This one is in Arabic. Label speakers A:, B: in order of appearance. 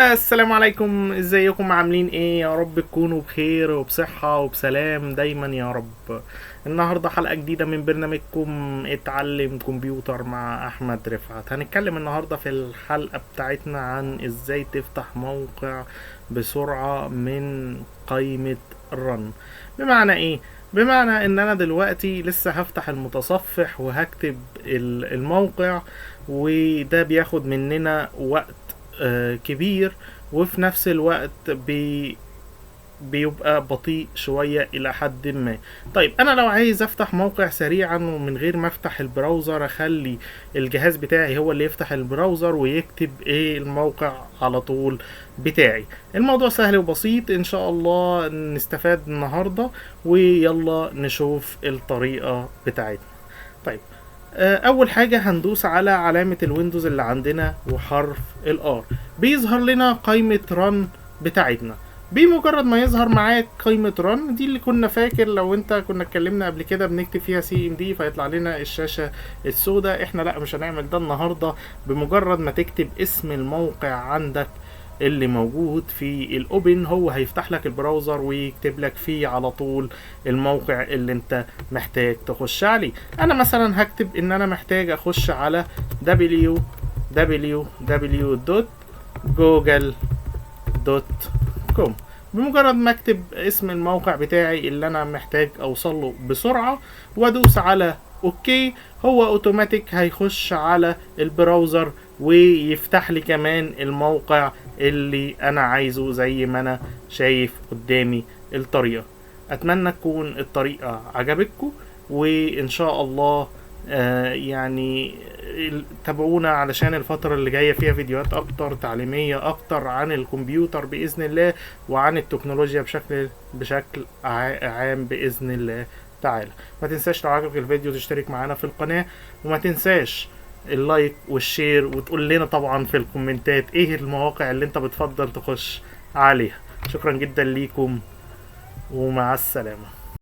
A: السلام عليكم، ازيكم؟ عاملين ايه؟ يا رب تكونوا بخير وبصحة وبسلام دايما يا رب. النهاردة حلقة جديدة من برنامجكم اتعلم كمبيوتر مع احمد رفعت. هنتكلم النهاردة في الحلقة بتاعتنا عن ازاي تفتح موقع بسرعة من قائمة رن. بمعنى ايه؟ بمعنى ان انا دلوقتي لسه هفتح المتصفح وهكتب الموقع، وده بياخد مننا وقت كبير، وفي نفس الوقت بيبقى بطيء شوية إلى حد ما. طيب أنا لو عايز أفتح موقع سريعا ومن غير ما أفتح البراوزر، أخلي الجهاز بتاعي هو اللي يفتح البراوزر ويكتب إيه الموقع على طول بتاعي. الموضوع سهل وبسيط، إن شاء الله نستفاد النهاردة، ويلا نشوف الطريقة بتاعتنا. طيب، اول حاجة هندوس على علامة الويندوز اللي عندنا وحرف الار، بيظهر لنا قائمة رن بتاعتنا. بمجرد ما يظهر معاك قائمة رن دي، اللي كنا فاكر لو انت كنا اتكلمنا قبل كده بنكتب فيها سي ام دي فيطلع لنا الشاشة السوداء، احنا لا، مش هنعمل ده النهاردة. بمجرد ما تكتب اسم الموقع عندك اللي موجود في الاوبن، هو هيفتح لك البراوزر ويكتب لك فيه على طول الموقع اللي انت محتاج تخش عليه. انا مثلا هكتب ان انا محتاج اخش على www.google.com. بمجرد ما اكتب اسم الموقع بتاعي اللي انا محتاج اوصله بسرعة وادوس على اوكي، هو اوتوماتيك هيخش على البراوزر ويفتح لي كمان الموقع اللي انا عايزه زي ما انا شايف قدامي الطريقة. اتمنى تكون الطريقة عجبتكم، وان شاء الله يعني تابعونا علشان الفترة اللي جاية فيها فيديوهات اكتر تعليمية اكتر عن الكمبيوتر باذن الله، وعن التكنولوجيا بشكل عام باذن الله تعالى. ما تنساش لو عجبك الفيديو تشترك معانا في القناة، وما تنساش اللايك والشير، وتقول لنا طبعا في الكومنتات ايه المواقع اللي انت بتفضل تخش عليها. شكرا جدا ليكم، ومع السلامة.